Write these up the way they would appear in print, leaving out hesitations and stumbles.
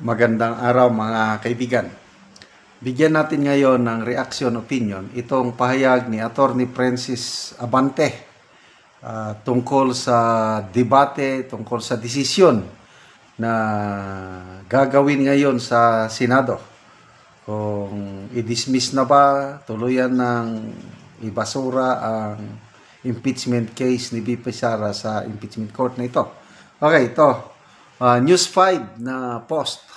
Magandang araw mga kaibigan. Bigyan natin ngayon ng reaction opinion itong pahayag ni Attorney Francis Abante tungkol sa debate, tungkol sa desisyon na gagawin ngayon sa Senado. Kung i-dismiss na ba, tuluyan ng ibasura ang impeachment case ni VP Sara sa impeachment court na ito. Okay, ito. News 5 na post.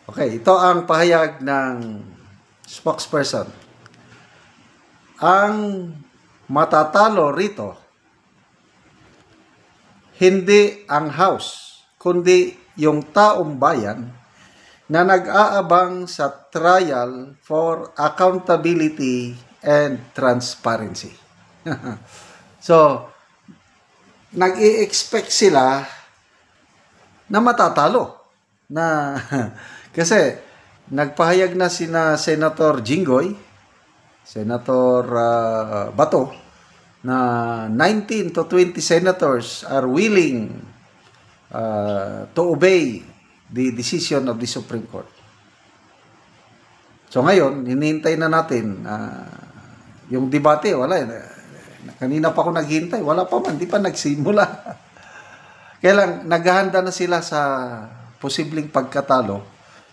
Okay, ito ang pahayag ng spokesperson. Ang matatalo rito, hindi ang House, kundi yung taong bayan na nag-aabang sa trial for accountability and transparency. So, nag-i-expect sila na matatalo. Na kasi nagpahayag na sina Senator Jinggoy, Senator Bato, na 19 to 20 senators are willing to obey the decision of the Supreme Court. So ngayon, hinihintay na natin yung debate. Wala. Kanina pa ako naghihintay. Wala pa man. Di pa nagsimula. Kaya lang, naghahanda na sila sa posibleng pagkatalo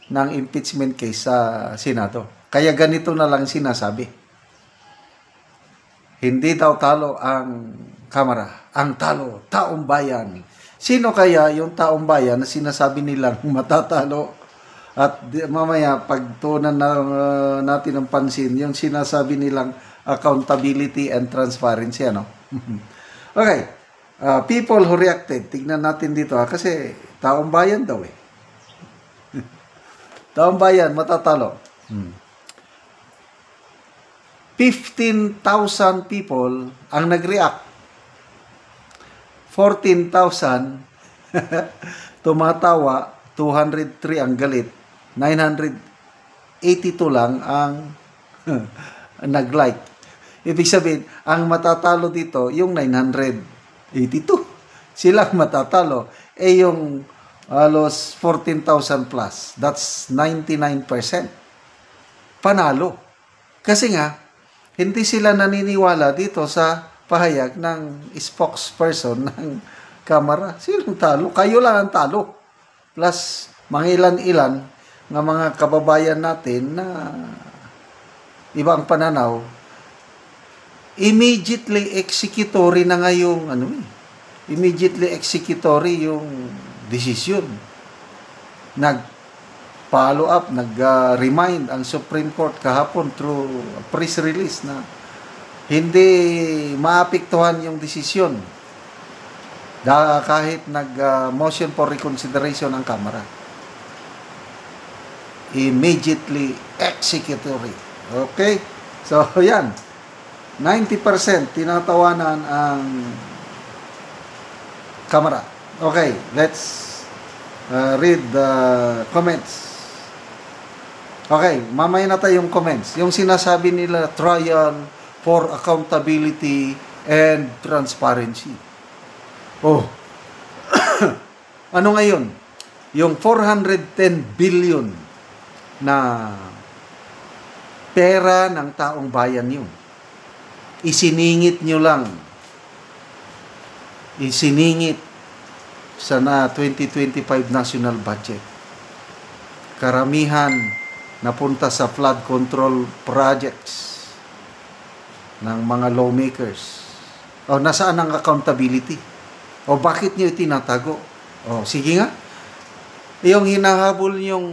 ng impeachment case sa Senado. Kaya ganito na lang sinasabi. Hindi daw talo ang Kamara. Ang talo, taong bayan. Sino kaya yung taong bayan na sinasabi nilang matatalo? At mamaya, pagtunan na natin ang pansin, yung sinasabi nilang accountability and transparency. Ano? Okay. People who reacted, tignan natin dito kasi taong bayan daw eh. Taong bayan, matatalo. 15,000 people ang nag-react. 14,000 tumatawa, 203 ang galit, 982 lang ang nag-like. Ibig sabihin, ang matatalo dito, yung 982. Silang matatalo. Yung halos 14,000 plus. That's 99%. Panalo. Kasi nga, hindi sila naniniwala dito sa pahayag ng spokesperson ng Kamara. Silang talo? Kayo lang ang talo. Plus, mga ilan-ilan ng mga kababayan natin na ibang pananaw, immediately executory na ngayong immediately executory yung decision. Nag-follow up, nag-remind ang Supreme Court kahapon through a press release na hindi maapektuhan yung desisyon kahit nag-motion for reconsideration ang Kamara. Immediately executory. Okay? So, yan. 90% tinatawanan ang Kamara. Okay, let's read the comments. Okay, mamaya na tayong comments. Yung sinasabi nila, trial for accountability and transparency. Oh, ano ngayon? Yung 410 billion na pera ng taong bayan yun. Isiningit nyo lang. Isiningit sa 2025 national budget. Karamihan napunta sa flood control projects ng mga lawmakers. O, nasaan ang accountability? O, bakit nyo itinatago? O, sige nga. Yung hinahabol yung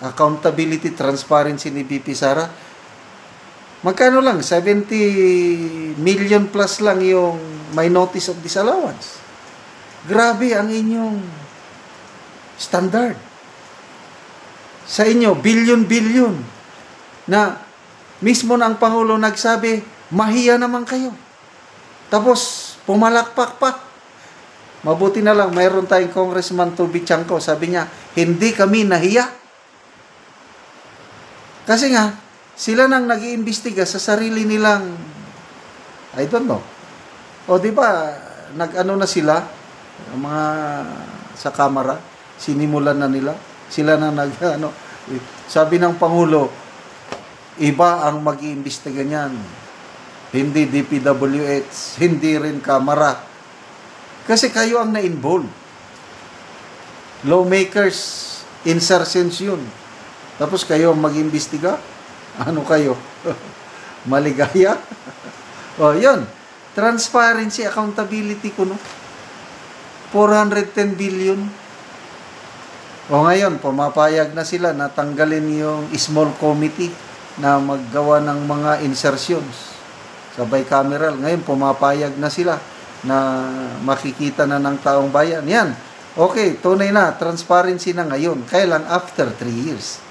accountability, transparency ni VP Sara, magkano lang? 70 million plus lang yung may notice of disallowance. Grabe ang inyong standard. Sa inyo, billion-billion na mismo na ang Pangulo nagsabi, mahiya naman kayo. Tapos, pumalakpak pa. Mabuti na lang, mayroon tayong Congressman Toby Chanco. Sabi niya, hindi kami nahiya. Kasi nga, sila nang nag-iimbestiga sa sarili nilang, I don't know. O di ba, nag-ano na sila, mga sa kamara. Sinimulan na nila. Sila na ano, sabi ng Pangulo, iba ang mag-iimbestiga niyan. Hindi DPWH, hindi rin kamara. Kasi kayo ang na-involve. Lawmakers, insertions yun. Tapos kayo ang mag-imbestiga? Ano kayo? Maligaya? O, yun. Transparency, accountability ko, no? 410 billion. O ngayon, pumapayag na sila na tanggalin yung small committee na maggawa ng mga insertions sa bicameral. Ngayon, pumapayag na sila na makikita na ng taong bayan. Yan. Okay, tunay na. Transparency na ngayon. Kaya lang after 3 years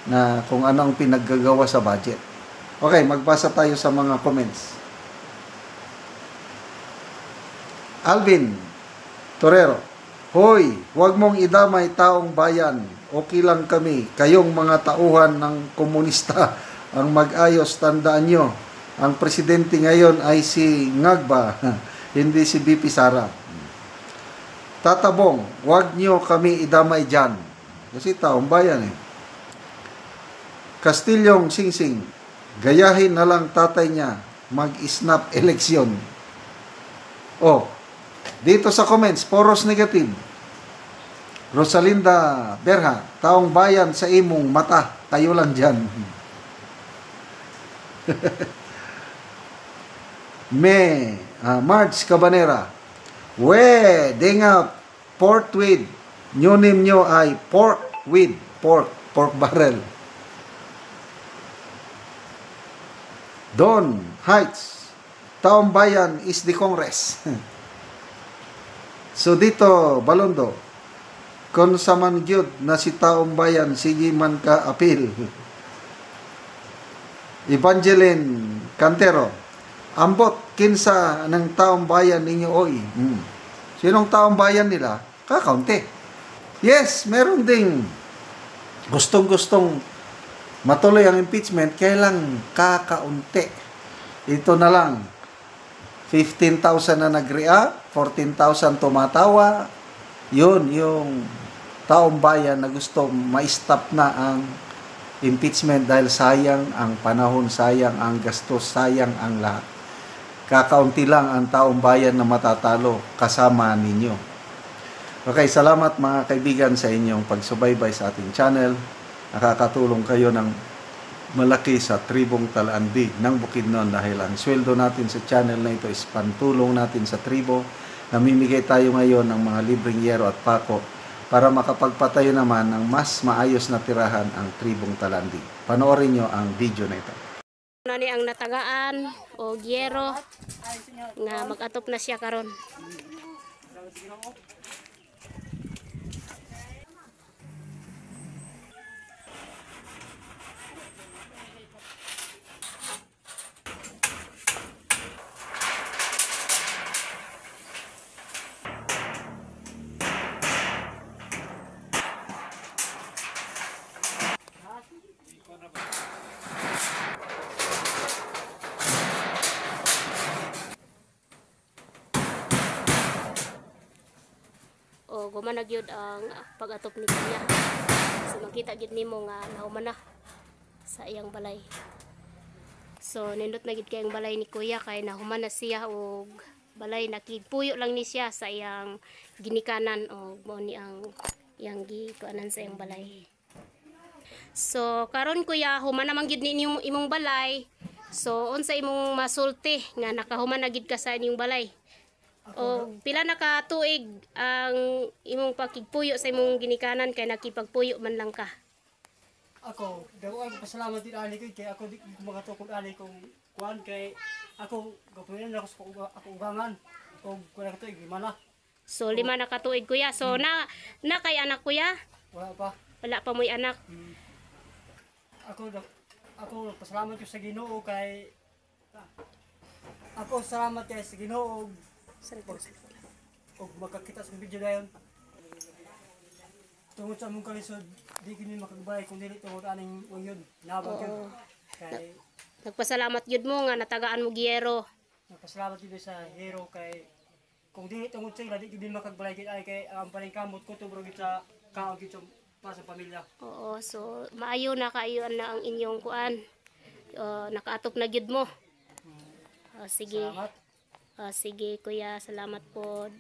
na kung ano ang pinaggagawa sa budget. Okay, magbasa tayo sa mga comments. Alvin Torero, hoy, huwag mong idamay taong bayan. Okay lang kami. Kayong mga tauhan ng komunista ang mag-ayos. Tandaan nyo, ang presidente ngayon ay si Ngagba, hindi si BP Sara. Tatabong, huwag nyo kami idamay dyan. Kasi taong bayan eh. Castilyong Singsing, gayahin na lang tatay niya, mag-snap eleksyon. Oh, dito sa comments, poros negative. Rosalinda Berha, taong bayan sa imong mata, tayo lang dyan. Marge Cabanera, we, dinga pork with, nyunim nyo ay pork with, pork barrel. Don Heights, taong bayan is the Congress. So dito, Balondo, kung sa man gyud na si taong bayan, sige man ka apil. Evangeline Cantero, ambot kinsa ng taong bayan ninyo oy. Sinong taong bayan nila? Kakaunti. Yes, meron ding gustong-gustong matuloy ang impeachment, kailang kakaunti. Ito na lang, 15,000 na nag-react, 14,000 tumatawa. Yun, yung taong bayan na gusto ma-stop na ang impeachment dahil sayang ang panahon, sayang ang gastos, sayang ang lahat. Kakaunti lang ang taong bayan na matatalo kasama ninyo. Okay, salamat mga kaibigan sa inyong pagsubaybay sa ating channel. Nakakatulong kayo ng malaki sa tribong Talandi ng Bukidnon dahil ang sweldo natin sa channel na ito is pantulong natin sa tribo. Namimigay tayo ngayon ng mga libreng yero at pako para makapagpatayo naman ng mas maayos na tirahan ang tribong Talandi. Panoorin nyo ang video na ito. Nani ang natagaan o yero nga mag-atop na siya karon. O guman na gyud ang pag-atop ni Kuya. So makita gyud nimo nga nahuman na sa iyang balay. So nindot na gyud kay ang balay ni Kuya kay nahuman na siya og balay nakigpuyo lang ni siya sa iyang ginikanan o mo ni ang iyang gikuanan sa iyang balay. So karon Kuya, human naman gyud ni imong balay. So unsa imong masulti nga nakahuman na gyud ka sa inyong balay? O pila na ka tuig ang imong pakigpuyo sa imong ginikanan kay nakipagpuyo man lang ka? Ako, daw ay pasalamat din ani kay ako di ko makatukod ani kung kuan kay ako gapunan ako sa ako ugangan og kuan ka tuig mana. So 5 na ka tuig Kuya. So na kay anak Kuya? Wala pa. Wala pa mo'y anak. Ako pasalamat ko sa Ginoo kay ako salamat kay sa Ginoo og makakita sa video dayon. Tungod sa mong kalisod, di kini makagbalay kung dili tungod aning unyon. Nabag yun. Kay Nagpasalamat gyud mo nga natagaan mo giyero. nagpasalamat din sa hero kay kung di tungod sa ila di gid makagbalay gid ay kay ang paling kamot ko tubro gid sa kaon gid para sa pamilya. Oo, so maayo na kayo na ang inyong kuan. Nakaatop na gyud mo. Sige. Salamat. Sige kuya, salamat pod.